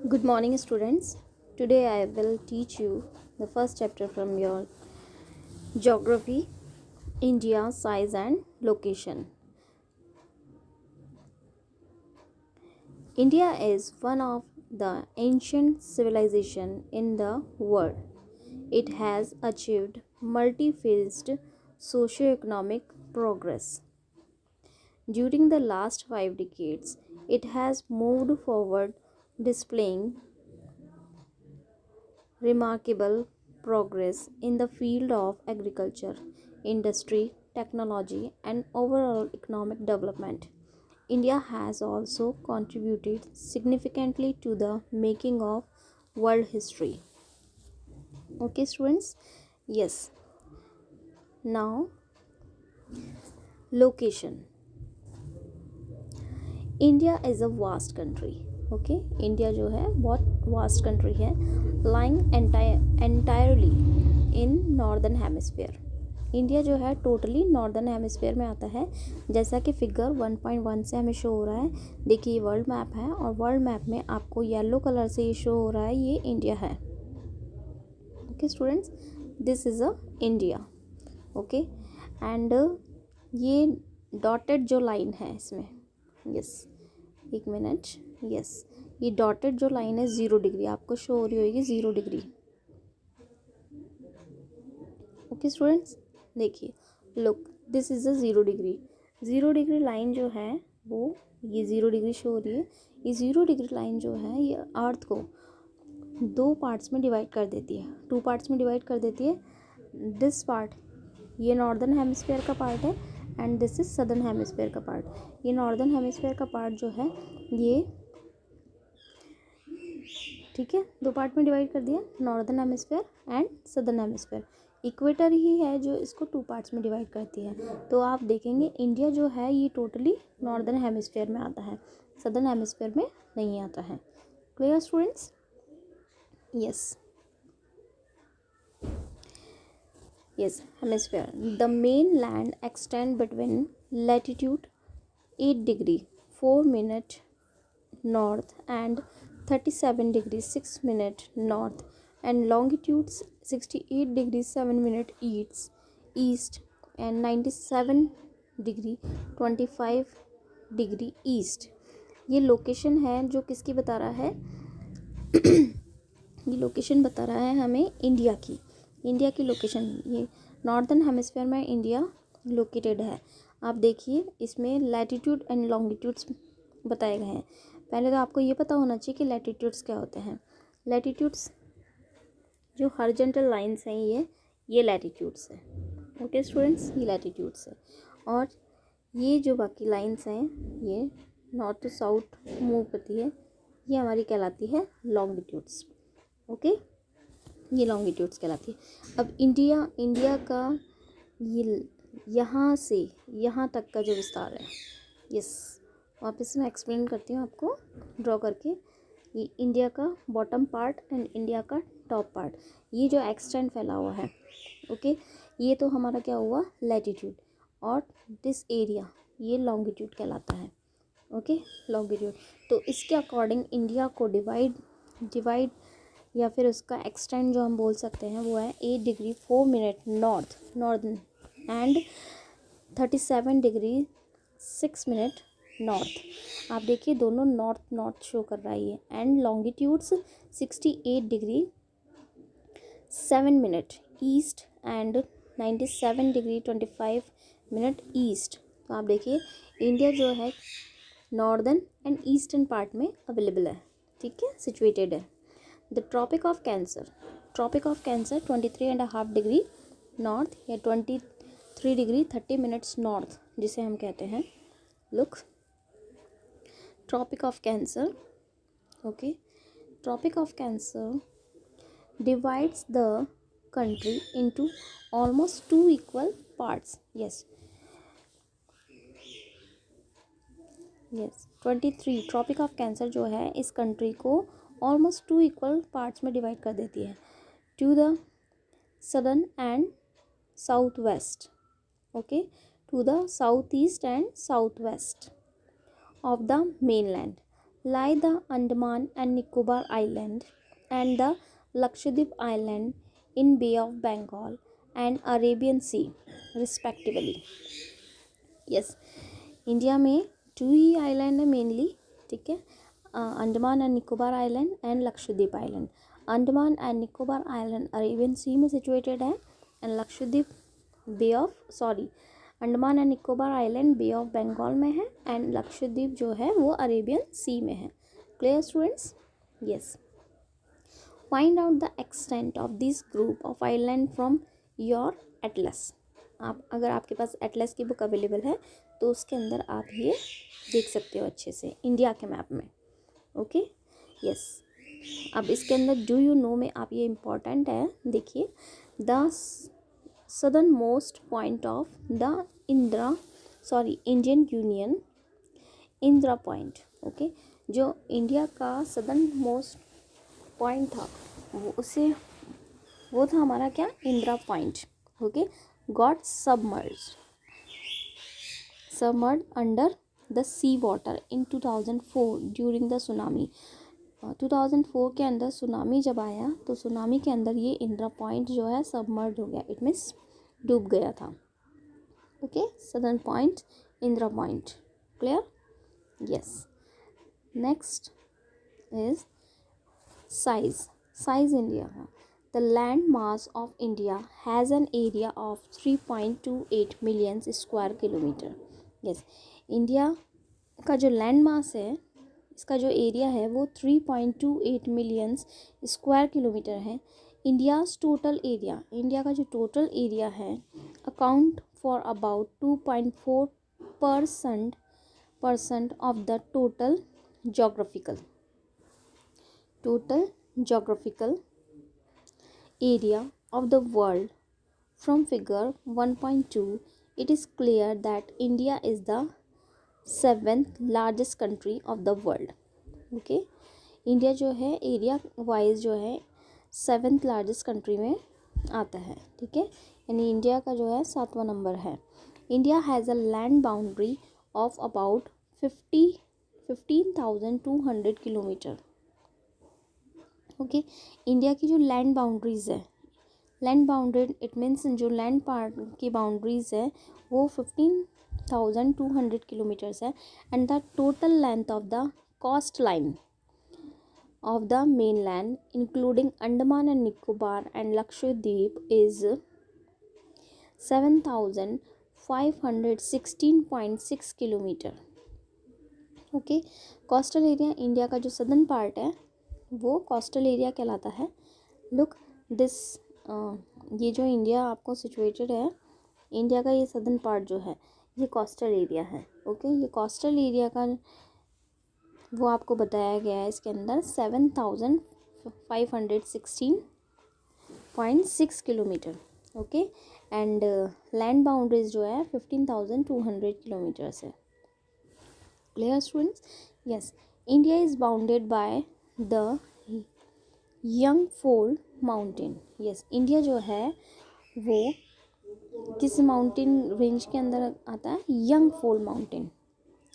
Good morning, students. Today I will teach you the first chapter from your geography, India, size and location. India is one of the ancient civilization in the world. It has achieved multi-phased socio-economic progress. During the last 5 decades, it has moved forward, displaying remarkable progress in the field of agriculture, industry, technology, and overall economic development. India has also contributed significantly to the making of world history. Okay, students? Yes. Now, location. India is a vast country. Okay, India जो है बहुत vast country है, lying entirely in northern hemisphere. India जो है totally northern hemisphere में आता है, जैसा कि फिगर 1.1 से हमें शो हो रहा है. देखिए ये वर्ल्ड मैप है और वर्ल्ड मैप में आपको येलो कलर से ये शो हो रहा है, ये इंडिया है. Okay students, this is a India. Okay, and ये डॉटेड जो लाइन है इसमें, यस, एक मिनट, यस, ये डॉटेड जो लाइन है 0 डिग्री आपको शो हो रही होगी, 0 डिग्री. ओके स्टूडेंट्स, देखिए, look, this is a 0 degree. 0 degree line जो है वो ये 0 डिग्री शो हो रही है. ये 0 डिग्री लाइन जो है ये अर्थ को 2 पार्ट्स में डिवाइड कर देती है, 2 पार्ट्स में डिवाइड कर देती है. दिस पार्ट ये नॉर्दर्न हेमिस्फेयर का पार्ट है and this is southern hemisphere का पार्ट. ये नॉर्दर्न हेमिस्फेयर का पार्ट जो है ये, ठीक है, 2 पार्ट में डिवाइड कर दिया, northern hemisphere and southern hemisphere. Equator ही है जो इसको 2 पार्ट्स में डिवाइड करती है. तो आप देखेंगे इंडिया जो है ये टोटली नॉर्दर्न हेमिस्फेयर में आता है, सदर्न हेमिस्फेयर में नहीं आता है. Clear students? Yes. Yes, hemisphere. The mainland extend between latitude 8 degree 4 minute north and 37 degree 6 minute north, and longitude 68 degree 7 minute east and 97 degree 25 degree east. ये location है जो किसकी बता रहा है? ये लोकेशन बता रहा है हमें इंडिया की. इंडिया की लोकेशन, ये नॉर्दर्न हेमिस्फेयर में इंडिया लोकेटेड है. आप देखिए इसमें लैटिट्यूड एंड लॉन्गिट्यूड्स बताए गए हैं. पहले तो आपको ये पता होना चाहिए कि लैटिट्यूड्स क्या होते हैं. लैटिट्यूड्स जो हॉरिजॉन्टल लाइंस हैं ये लैटिट्यूड्स है. ओके स्टूडेंट्स, ये लैटिट्यूड्स है. और ये जो बाकी लाइंस हैं ये नॉर्थ टू साउथ मूव करती है, ये हमारी कहलाती है लॉन्गिट्यूड्स. ओके, ये लॉन्गिट्यूड्स कहलाती है. अब इंडिया का ये यहाँ से यहाँ तक का जो विस्तार है, यस, वापस मैं एक्सप्लेन करती हूँ आपको ड्रॉ करके. ये इंडिया का बॉटम पार्ट एंड इंडिया का टॉप पार्ट, ये जो एक्सटेंड फैला हुआ है, ओके, ये तो हमारा क्या हुआ, लैटिट्यूड. और दिस एरिया ये लॉन्गिट्यूड कहलाता है. Okay, longitude. तो इसके अकॉर्डिंग इंडिया को डिवाइड या फिर उसका एक्सटेंड जो हम बोल सकते हैं वो है 8 degree 4 minute northern and 37 degree 6 minute north. आप देखिए दोनों नॉर्थ शो कर रहा है ये. And longitudes 68 degree 7 minute east and 97 degree 25 minute east. तो आप देखिए इंडिया जो है नॉर्दर्न एंड ईस्टर्न पार्ट में अवेलेबल है, ठीक है, सिचुएटेड है. The tropic of cancer 23.5 degree north या 23 डिग्री 30 मिनट्स नॉर्थ जिसे हम कहते हैं. Look, tropic of cancer, okay, tropic of cancer divides the country into almost 2 equal parts. Yes, 23 tropic of cancer जो है इस कंट्री को ऑलमोस्ट 2 इक्वल पार्ट्स में डिवाइड कर देती है, to the southern and south west. Okay, to the south east and south west of the mainland. lie the Andaman and Nicobar Island and the Lakshadweep Island in Bay of Bengal and Arabian Sea respectively. Yes, India में 2 ही island है mainly, ठीक है, Andaman and Nicobar island and Lakshadweep island. Andaman and Nicobar island Arabian sea में situated है and Lakshadweep bay of Andaman and Nicobar island bay of Bengal में है and Lakshadweep जो है वो अरेबियन सी में है. Clear students? Yes. Find out the extent of this group of island from your Atlas. आप अगर आपके पास एटलस की बुक अवेलेबल है तो उसके अंदर आप ये देख सकते हो अच्छे से इंडिया के मैप में. Okay, yes. अब इसके अंदर डू यू नो में आप ये इम्पॉर्टेंट है, देखिए, the southern most point of the Indian union Indira point. Okay, जो इंडिया का सदर्न मोस्ट पॉइंट था वो था हमारा क्या, Indira point. Okay, got submerged under the sea water in 2004 during the tsunami. 2004 के अंदर सुनामी जब आया तो सुनामी के अंदर ये इंदिरा पॉइंट जो है सबमर्ज हो गया, इट मीन्स डूब गया था. Okay, southern point Indira point. Clear? Yes. Next is size India का. The land mass of India has an area of 3.28 million square kilometer. Yes, India का जो लैंड मास है, इसका जो एरिया है वो 3.28 मिलियन स्क्वायर किलोमीटर है. इंडियाज़ टोटल एरिया, इंडिया का जो टोटल एरिया है, account for about 2.4% of the total geographical area of the world. From figure 1.2 it is clear that India is the 7th largest country of the world. Okay, India जो है area wise जो है 7th largest country में आता है. ठीक है, यानी इंडिया का जो है 7वां नंबर है. India has a land boundary of about 15,200 kilometre. Okay, India की जो लैंड बाउंड्रीज़ है, लैंड बाउंड्री इट मीन्स जो लैंड पार्ट की बाउंड्रीज़ है वो 15,200 किलोमीटर्स है. And the total length of the coast line of the main land including Andaman and Nicobar and Lakshadweep is 7,516.6 kilometre. Okay, coastal area India का जो southern part है वो coastal area कहलाता है. लुक दिस, ये जो इंडिया आपको सिचुएटेड है, इंडिया का ये सदर्न पार्ट जो है ये कोस्टल एरिया है. ओके, ये कोस्टल एरिया का वो आपको बताया गया है इसके अंदर 7,516.6 kilometre. Okay, and land boundaries जो है 15,200 किलोमीटर्स है. Clear students? Yes. India is bounded by the young fold mountain. Yes, India जो है वो किस माउंटेन रेंज के अंदर आता है? यंगफोल माउंटेन.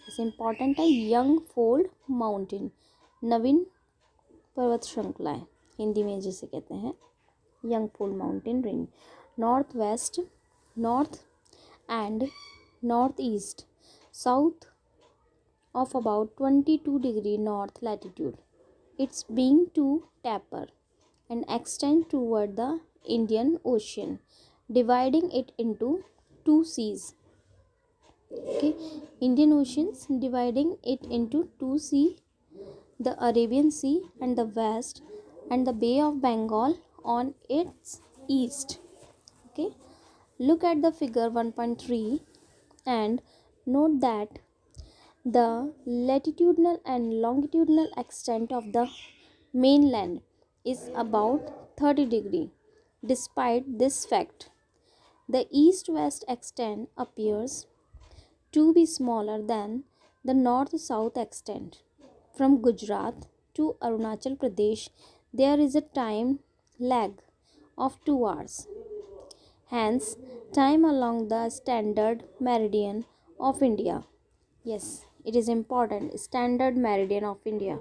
इसे इम्पॉर्टेंट है, यंगफोल माउंटेन, नवीन पर्वत श्रृंखला है हिंदी में जिसे कहते हैं young fold mountain range. North west, north and north east, south of about 22 degree north latitude. It's being to taper and extend toward the Indian Ocean, dividing it into two seas. Okay, Indian Oceans dividing it into two seas, the Arabian Sea and the west, and the Bay of Bengal on its east. Okay, look at the figure 1.3 and note that the latitudinal and longitudinal extent of the mainland is about 30 degree. Despite this fact, the east-west extent appears to be smaller than the north-south extent. From Gujarat to Arunachal Pradesh, there is a time lag of 2 hours. Hence, time along the standard meridian of India. Yes, it is important, standard meridian of India,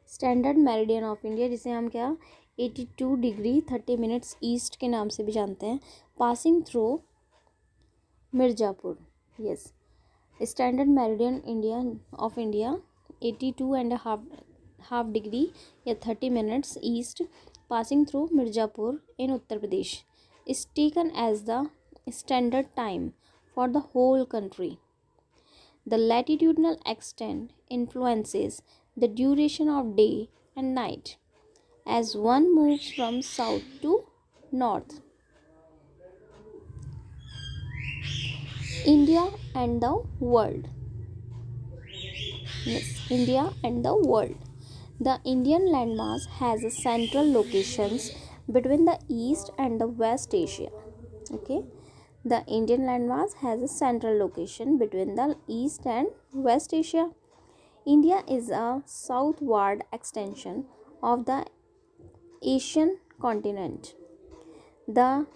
standard meridian of India, जिसे हम क्या 82 degree 30 minutes east के नाम से भी जानते हैं, passing through Mirzapur. Yes, standard meridian India of India 82 and half degree या 30 minutes east passing through Mirzapur in Uttar Pradesh is taken as the standard time for the whole country. The latitudinal extent influences the duration of day and night as one moves from south to north. India and the world. Yes, India and the world. The Indian landmass has a central locations between the East and the West Asia. Okay, the Indian landmass has a central location between the East and West Asia. India is a southward extension of the Asian continent. The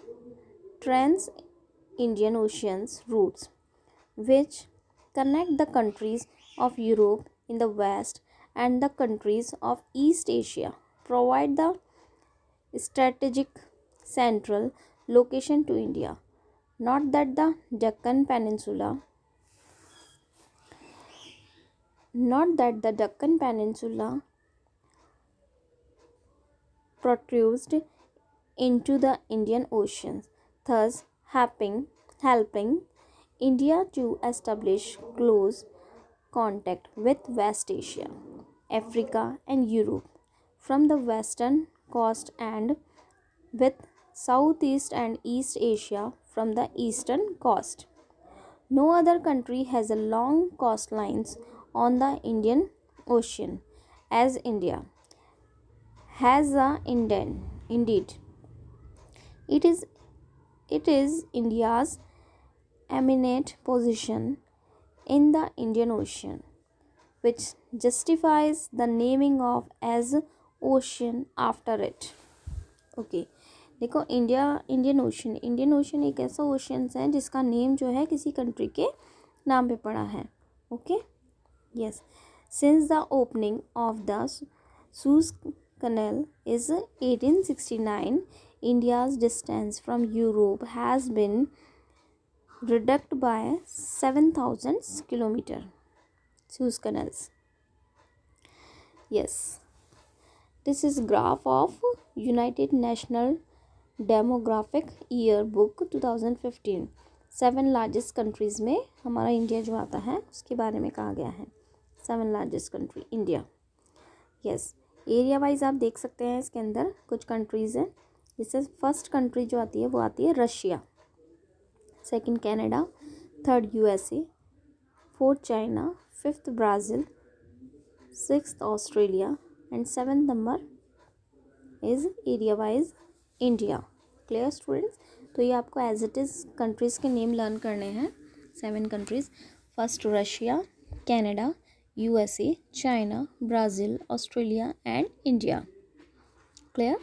trans-Indian Ocean's routes, which connect the countries of Europe in the west and the countries of East Asia, provide the strategic central location to India. Not that the Deccan Peninsula protrudes into the Indian Ocean, thus helping India to establish close contact with West Asia, Africa and Europe from the western coast and with Southeast and East Asia from the eastern coast. No other country has a long coastlines on the Indian Ocean as India has a indeed. It is India's eminent position in the Indian Ocean which justifies the naming of as ocean after it. Okay, देखो Indian ocean एक ऐसा oceans है जिसका name जो है किसी country के नाम पे पड़ा है. Okay, yes, since the opening of the shoes canal is 1869, India's distance from Europe has been reduced by 7,000 kilometers. Suez canals. Yes, this is graph of United National Demographic Yearbook 2015. 7 largest countries में हमारा India जो आता है उसके बारे में कहा गया है. 7 largest country India. Yes, area wise आप देख सकते हैं इसके अंदर कुछ कंट्रीज़ हैं. जिससे फर्स्ट कंट्री जो आती है वो आती है Russia, second Canada, third USA, fourth China, fifth Brazil, sixth Australia and 7th number is area wise India. Clear students? तो ये आपको एज इट इज़ कंट्रीज़ के नेम लर्न करने हैं. 7 countries. First Russia, Canada, USA, China, Brazil, Australia and India. Clear?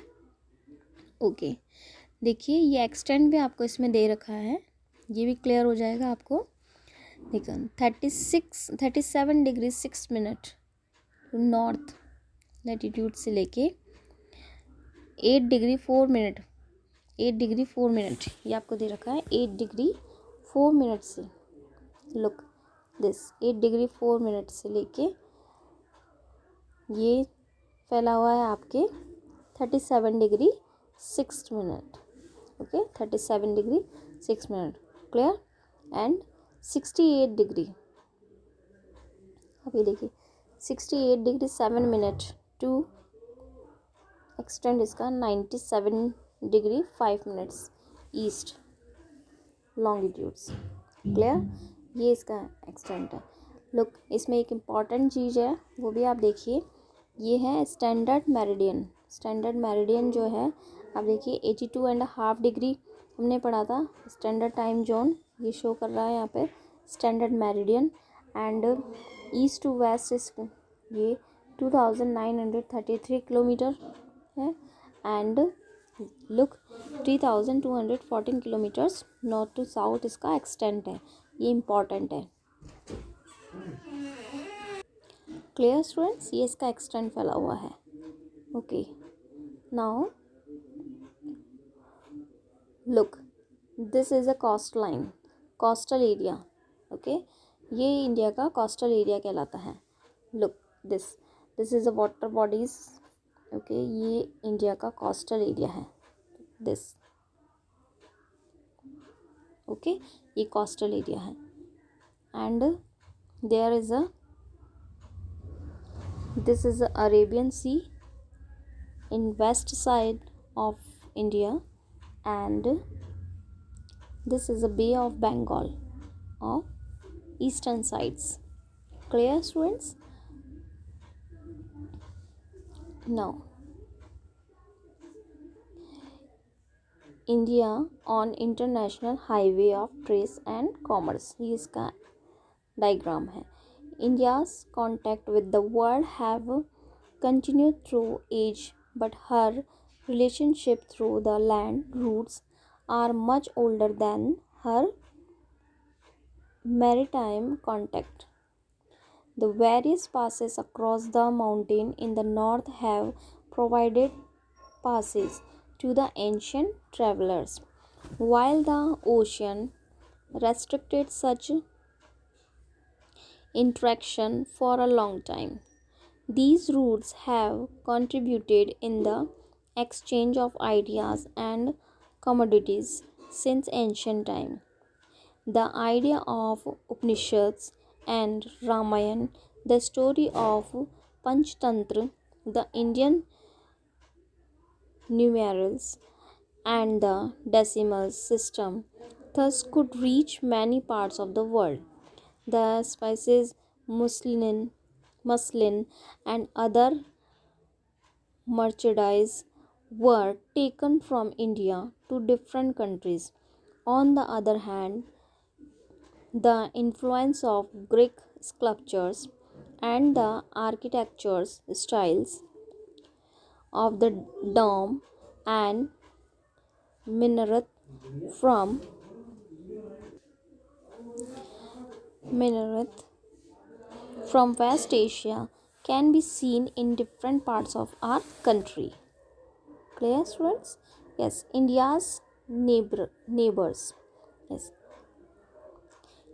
Okay, देखिए ये extend भी आपको इसमें दे रखा है, ये भी क्लियर हो जाएगा आपको. देखो 37 डिग्री 6 मिनट नॉर्थ लैटिट्यूड से लेके 8 डिग्री 4 मिनट ये आपको दे रखा है. 8 डिग्री 4 मिनट से, लुक दिस 8 डिग्री 4 मिनट से लेके ये फैला हुआ है आपके 37 degree 6 minute. Okay, 37 degree 6 minute. Clear? And 68 degree, अभी देखिए 68 डिग्री 7 मिनट टू एक्सटेंड इसका 97 degree 5 minutes east longitudes. Clear? ये इसका एक्सटेंड है. लुक, इसमें एक इम्पॉर्टेंट चीज़ है वो भी आप देखिए, ये है स्टैंडर्ड मेरिडियन. स्टैंडर्ड मेरिडियन जो है आप देखिए 82.5 डिग्री हमने पढ़ा था. स्टैंडर्ड टाइम जोन ये शो कर रहा है यहाँ पे standard meridian. And east to west ये 2933 किलोमीटर है. And look 3214 kilometres north to south इसका एक्सटेंट है. ये इम्पॉर्टेंट है. क्लियर स्टूडेंट्स, ये इसका एक्सटेंट फैला हुआ है. Okay, now look, this is a coast line, coastal area. Okay, ये इंडिया का कोस्टल एरिया कहलाता है. Look, this is a water bodies. Okay, ये इंडिया का कोस्टल एरिया है. दिस, ओके, ये कोस्टल एरिया है. And there is a, this is the Arabian Sea in west side of India, and this is the Bay of Bengal of eastern sides. Clear students? Now, India on international highway of trade and commerce. ये इसका diagram है. India's contact with the world have continued through age, but her relationship through the land routes are much older than her maritime contact. The various passes across the mountain in the north have provided passes to the ancient travelers, while the ocean restricted such interaction for a long time. These routes have contributed in the exchange of ideas and commodities since ancient time. The idea of Upanishads and Ramayana, the story of Panchtantra, the Indian numerals, and the decimal system thus could reach many parts of the world. The spices, muslin, and other merchandise were taken from India to different countries. On the other hand, the influence of Greek sculptures and the architecture's styles of the dome and minaret from minaret from West Asia can be seen in different parts of our country. Clear students? Yes, India's neighbors. Yes.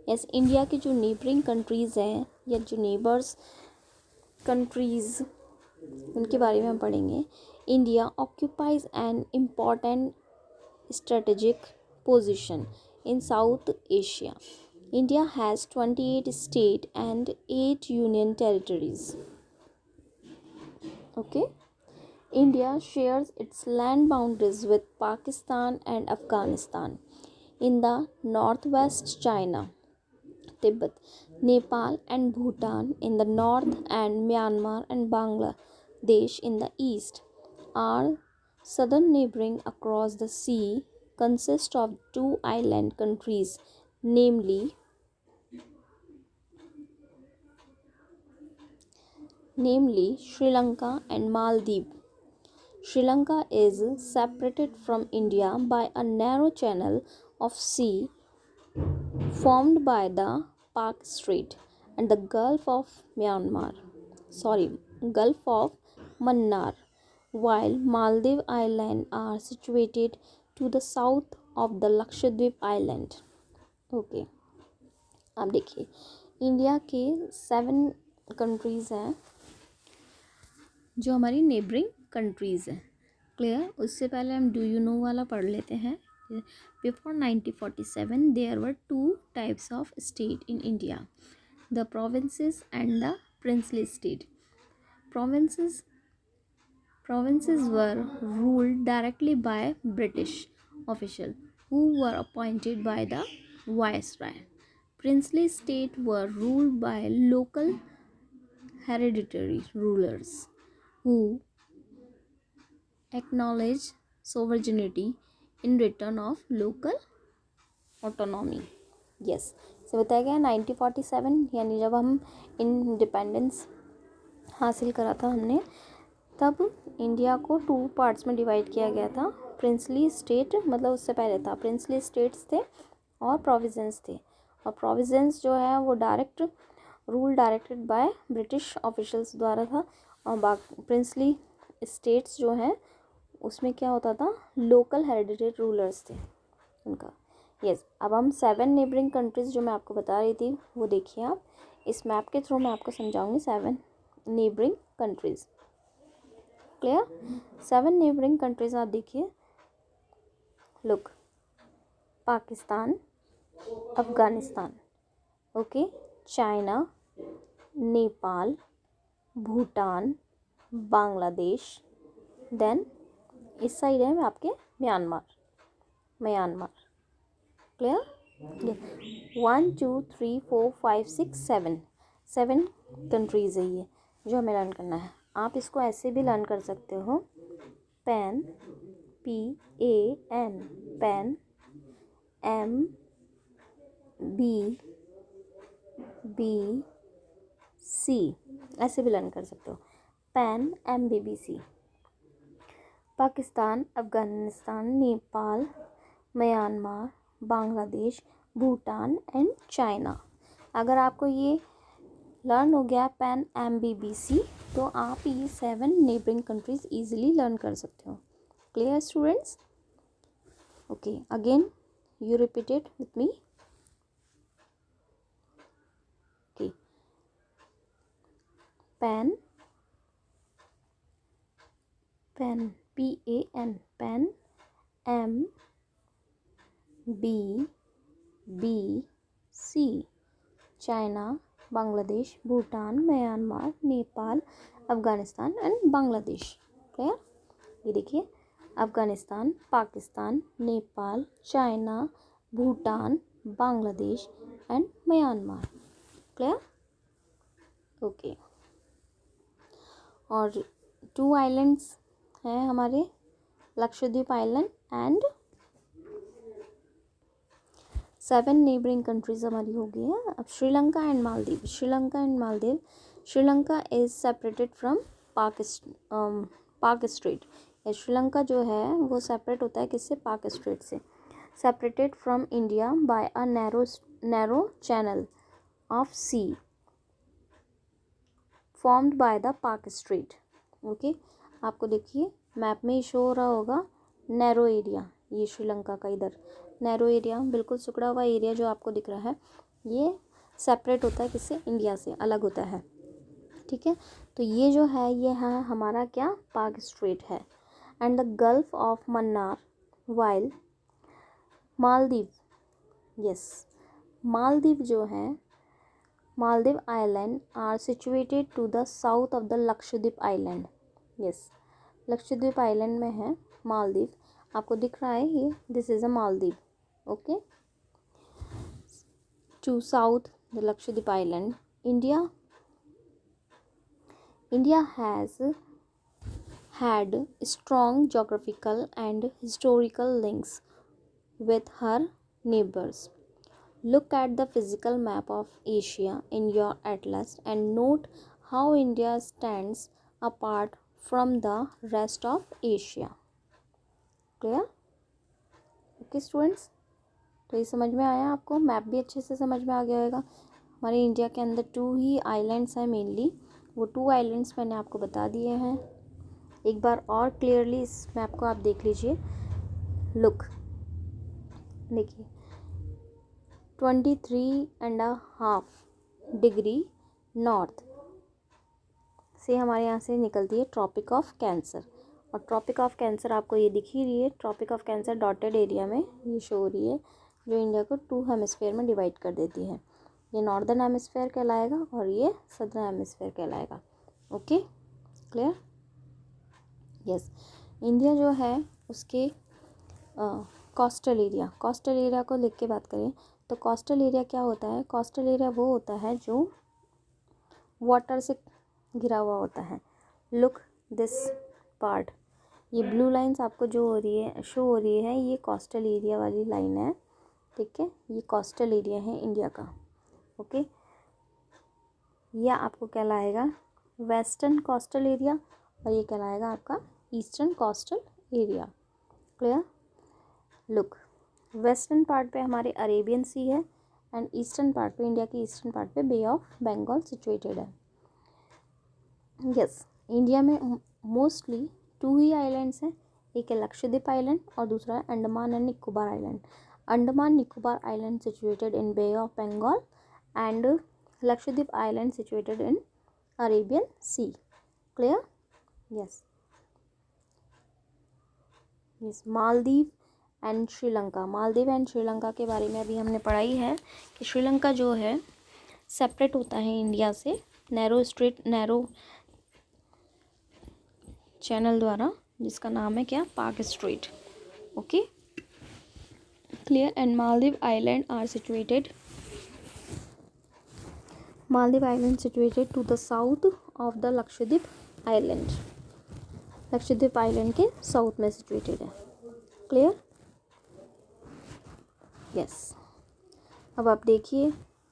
Yes, India के जो neighbouring countries हैं या जो neighbours countries, उनके बारे में हम पढ़ेंगे. India occupies an important strategic position in South Asia. India has 28 states and 8 union territories. Okay. India shares its land boundaries with Pakistan and Afghanistan. In the northwest, China, Tibet, Nepal, and Bhutan in the north, and Myanmar and Bangladesh in the east. Our southern neighboring across the sea consist of two island countries, namely Sri Lanka and Maldives. Sri Lanka is separated from India by a narrow channel of sea formed by the Pak Strait and the Gulf of Mannar, while Maldives Island are situated to the south of the Lakshadweep Island. Okay, अब देखिए India के 7 countries हैं जो हमारी neighbouring countries हैं. Clear? उससे पहले हम डू यू नो वाला पढ़ लेते हैं. Before 1947 there were 2 types of state in India, the provinces and the princely state. Provinces were ruled directly by British officials who were appointed by the viceroy. Princely states were ruled by local hereditary rulers who acknowledged sovereignty in return of local autonomy. Yes, से बताया गया 1947 यानी जब हम independence हासिल करा था हमने, तब इंडिया को 2 पार्ट्स में डिवाइड किया गया था. प्रिंसली स्टेट मतलब उससे पहले था प्रिंसली स्टेट्स थे और प्रोविजेंस थे. और प्रोविजेंस जो है वो direct rule directed by British officials द्वारा था। और प्रिंसली स्टेट्स जो हैं उसमें क्या होता था, लोकल हेरिडिटरी रूलर्स थे उनका। यस, अब हम 7 नेबरिंग कंट्रीज़ जो मैं आपको बता रही थी वो देखिए आप। इस मैप के थ्रू मैं आपको समझाऊंगी 7 neighbouring countries. Clear? 7 neighbouring countries आप देखिए। Look, Pakistan, Afghanistan, okay, China, Nepal, Bhutan, Bangladesh, then इस साइड है आपके म्यांमार। क्लियर? 1 2 3 4 5 6 7 कंट्रीज़ है ये जो हमें लर्न करना है। आप इसको ऐसे भी लर्न कर सकते हो, पैन, PAN, पैन, MBBC, ऐसे भी लर्न कर सकते हो, pan MBBC। Pakistan, Afghanistan, Nepal, Myanmar, Bangladesh, Bhutan and China. अगर आपको ये लर्न हो गया पैन MBBC, तो आप ये 7 नेबरिंग कंट्रीज़ ईजिली लर्न कर सकते हो। Clear students? Okay, again you repeat it with me. Okay, pan, PAN, pan, MBBC, China, Bangladesh, Bhutan, Myanmar, Nepal, Afghanistan and Bangladesh. Clear? ये देखिए, Afghanistan, Pakistan, Nepal, China, Bhutan, Bangladesh and Myanmar. Clear? Okay. और 2 आइलैंड्स हैं हमारे, Lakshadweep island and 7 neighbouring countries हमारी हो गई है। अब Sri Lanka and Maldives. Sri Lanka is separated from पाक स्ट्रेट। श्रीलंका जो है वो सेपरेट होता है किससे? पाक स्ट्रेट से। Separated from India by a narrow channel of sea formed by the Palk strait. Okay, आपको देखिए मैप में ही शो हो रहा होगा नैरो एरिया, ये श्रीलंका का इधर नैरो एरिया, बिल्कुल सिकुड़ा हुआ एरिया जो आपको दिख रहा है, ये सेपरेट होता है किससे? इंडिया से अलग होता है। ठीक है, तो ये जो है ये है हमारा क्या? पाक स्ट्रेट है। And the gulf of Mannar, while Maldive, yes, Maldive जो है, Maldive island are situated to the south of the Lakshadweep island. Yes, Lakshadweep island में है मालदीव, आपको दिख रहा है ये, this is a Maldive. Okay, to south the Lakshadweep island. India has had strong geographical and historical links with her neighbors. Look at the physical map of Asia in your atlas and note how India stands apart from the rest of Asia. Clear? Okay students, तो ये समझ में आया आपको? Map भी अच्छे से समझ में आ गया होगा। हमारे इंडिया के अंदर 2 ही आइलैंड्स हैं मेनली, वो 2 आइलैंड्स मैंने आपको बता दिए हैं। एक बार और क्लियरली इस मैप को आप देख लीजिए। लुक, देखिए 23.5 डिग्री नॉर्थ से हमारे यहाँ से निकलती है ट्रॉपिक ऑफ कैंसर। और ट्रॉपिक ऑफ कैंसर आपको ये दिख ही रही है, tropic of cancer dotted area में ये शो हो रही है, जो इंडिया को 2 हेमिस्फेयर में डिवाइड कर देती है। ये नॉर्दर्न हेमिस्फेयर कहलाएगा और ये सदर्न हेमिस्फेयर कहलाएगा। Okay, clear? यस, इंडिया जो है उसके कोस्टल एरिया को लिख के बात करें तो कोस्टल एरिया क्या होता है? कोस्टल एरिया वो होता है जो वाटर से घिरा हुआ होता है। लुक दिस पार्ट, ये ब्लू लाइंस आपको जो हो रही है, शो हो रही है, ये कोस्टल एरिया वाली लाइन है। ठीक है, ये कोस्टल एरिया है इंडिया का। ओके, यह आपको कहलाएगा वेस्टर्न कोस्टल एरिया और ये कहलाएगा आपका eastern coastal area. Clear? Look, western part पे हमारे अरेबियन सी है एंड ईस्टर्न पार्ट पे, इंडिया के ईस्टर्न पार्ट पे बे ऑफ बंगाल सिचुएटेड है। यस, इंडिया में मोस्टली 2 ही आइलैंड्स हैं, एक है लक्षद्वीप आइलैंड और दूसरा है Andaman and Nicobar island. Andaman Nicobar island situated in bay of Bengal and Lakshadweep island situated in Arabian sea. Clear? Yes. Yes, Maldive and Sri Lanka. Maldives and Sri Lanka के बारे में अभी हमने पढ़ाई है कि श्रीलंका जो है सेपरेट होता है इंडिया से नैरो चैनल द्वारा, जिसका नाम है क्या, Palk strait. Okay, clear? And Maldive island situated to the south of the Lakshadweep island. Lakshadweep island के साउथ में सिचुएटेड है। क्लियर? यस। अब आप देखिए,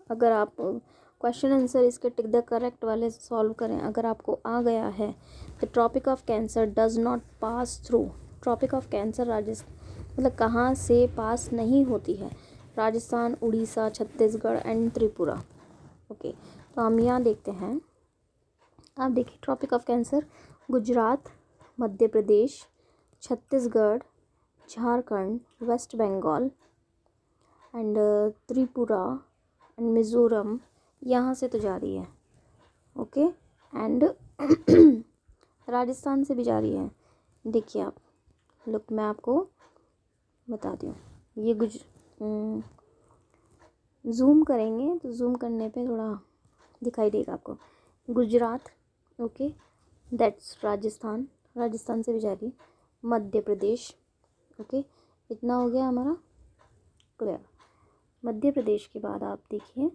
अगर आप क्वेश्चन आंसर इसके टिक द करेक्ट वाले सॉल्व करें, अगर आपको आ गया है, the tropic of cancer does not pass through. Tropic of cancer Rajasthan मतलब कहाँ से पास नहीं होती है? राजस्थान, उड़ीसा, छत्तीसगढ़ एंड त्रिपुरा। ओके, तो हम यहाँ देखते हैं। आप देखिए, tropic of cancer Gujarat, Madhya Pradesh, Chhattisgarh, Jharkhand, West Bengal and Tripura and Mizoram, यहाँ से तो जा रही है। ओके, एंड राजस्थान से भी जा रही है। देखिए आप, लुक मैं आपको बता दूँ, ये जूम करेंगे तो जूम करने पे थोड़ा दिखाई देगा आपको। गुजरात, ओके, दैट्स राजस्थान, राजस्थान से भी जा रही है। मध्य प्रदेश, ओके, इतना हो गया हमारा। क्लियर? मध्य प्रदेश के बाद आप देखिए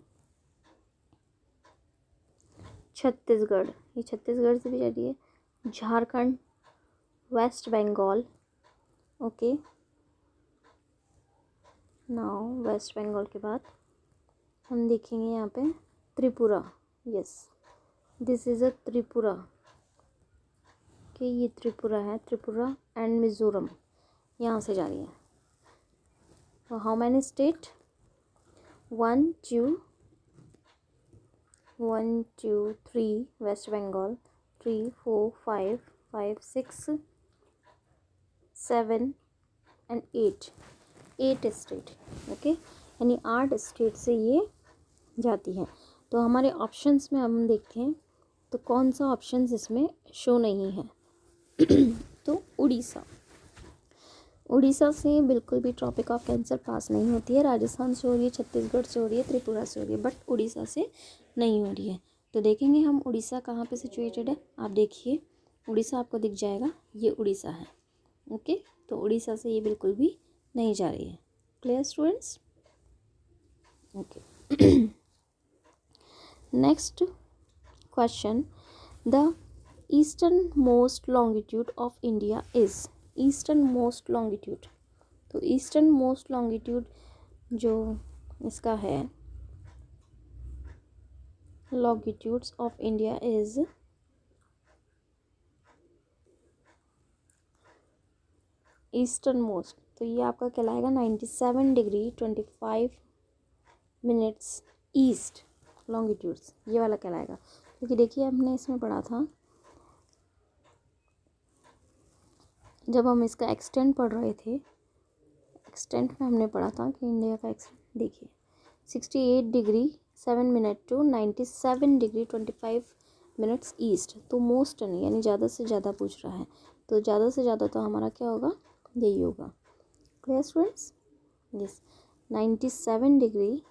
छत्तीसगढ़, ये छत्तीसगढ़ से भी जा रही है। Jharkhand, West Bengal, okay, now West Bengal के बाद हम देखेंगे यहाँ पे Tripura. Yes, this is a Tripura. Okay, ये त्रिपुरा है, त्रिपुरा एंड मिज़ोरम यहाँ से जा रही है। तो how many state? 1 2 3 West Bengal, 3 4 5 6 7 and 8 state. Okay, यानी 8 स्टेट से ये जाती है। तो हमारे ऑप्शंस में हम देखते हैं तो कौन सा ऑप्शंस इसमें शो नहीं है। तो उड़ीसा से बिल्कुल भी ट्रॉपिक ऑफ कैंसर पास नहीं होती है। राजस्थान से हो रही है, छत्तीसगढ़ से हो रही है, त्रिपुरा से हो रही है, बट उड़ीसा से नहीं हो रही है। तो देखेंगे हम उड़ीसा कहाँ पे सिचुएटेड है। आप देखिए, उड़ीसा आपको दिख जाएगा, ये उड़ीसा है। ओके, तो उड़ीसा से ये बिल्कुल भी नहीं जा रही है। Clear students? Okay, next question, the eastern most longitude of India is. Eastern most longitude, तो ईस्टर्न मोस्ट लॉन्गिट्यूड जो इसका है, longitudes of India is eastern most, तो ये आपका कहलाएगा 97 डिग्री 25 मिनट्स ईस्ट लॉन्गिट्यूड्स, ये वाला कहलाएगा। क्योंकि देखिए हमने इसमें पढ़ा था, जब हम इसका एक्सटेंट पढ़ रहे थे, एक्सटेंट में हमने पढ़ा था कि इंडिया का एक्सटेंट देखिए 68 degree 7 minute to 97 degree 25 minutes east. तो मोस्ट नहीं, यानी ज़्यादा से ज़्यादा पूछ रहा है, तो ज़्यादा से ज़्यादा तो हमारा क्या होगा, यही होगा। Clear students? Yes, 97 degree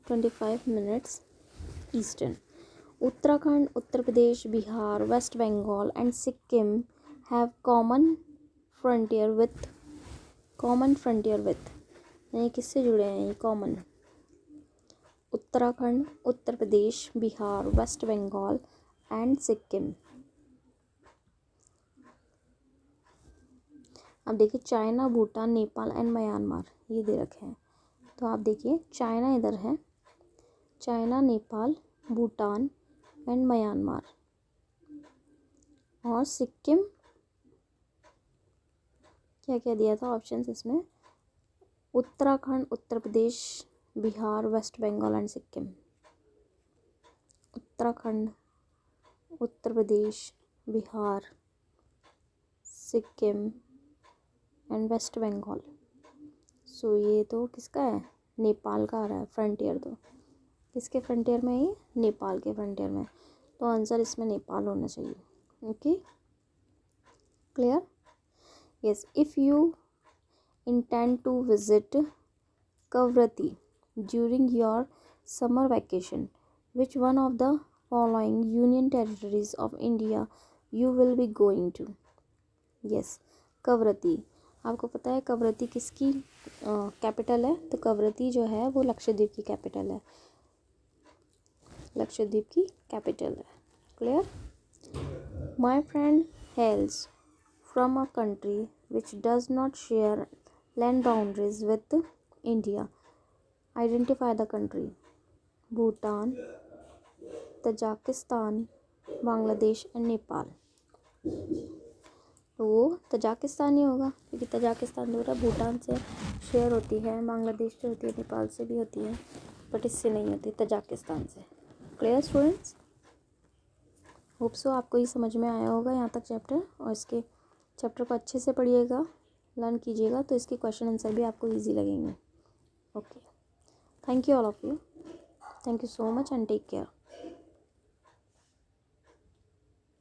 25 minutes eastern. Uttarakhand, Uttar Pradesh, Bihar, waste Bengal and Sikkim have common frontier with, यानी किससे जुड़े हैं ये common? Uttarakhand, Uttar Pradesh, Bihar, waste Bengal and Sikkim. अब देखिए China, Bhutan, Nepal and Myanmar ये दे रखे हैं। तो आप देखिए चाइना इधर है, China, Nepal, Bhutan and Myanmar, और सिक्किम क्या क्या दिया था ऑप्शंस इसमें, Uttarakhand, Uttar Pradesh, Bihar, waste Bengal and Sikkim. Uttarakhand, Uttar Pradesh, Bihar, Sikkim and West Bengal. So ये तो किसका है, नेपाल का आ रहा है फ्रंटियर। तो किसके फ्रंटियर में है ये, नेपाल के फ्रंटियर में। तो आंसर इसमें नेपाल होना चाहिए। Okay, clear. Yes, if you intend to visit Kavrati during your summer vacation, which one of the following union territories of India you will be going to? Yes, Kavaratti. आपको पता है कवरती किसकी कैपिटल है? तो कवरती जो है वो लक्षद्वीप की कैपिटल है, लक्षद्वीप की कैपिटल है। Clear. My friend hails from a country which does not share land boundaries with India. Identify the country. Bhutan, Tajikistan, Bangladesh and Nepal. तो वो तजाकिस्तान ही होगा, क्योंकि तजाकिस्तान जो है भूटान से शेयर होती है, बांग्लादेश जो होती है नेपाल से भी होती है, बट इससे नहीं होती, तजाकिस्तान से। क्लियर स्टूडेंट्स, होप सो आपको ये समझ में आया होगा यहाँ तक चैप्टर। और इसके चैप्टर को अच्छे से पढ़िएगा, लर्न कीजिएगा, तो इसके क्वेश्चन आंसर भी आपको इजी लगेंगे। Okay, thank you all of you, thank you so much and take care.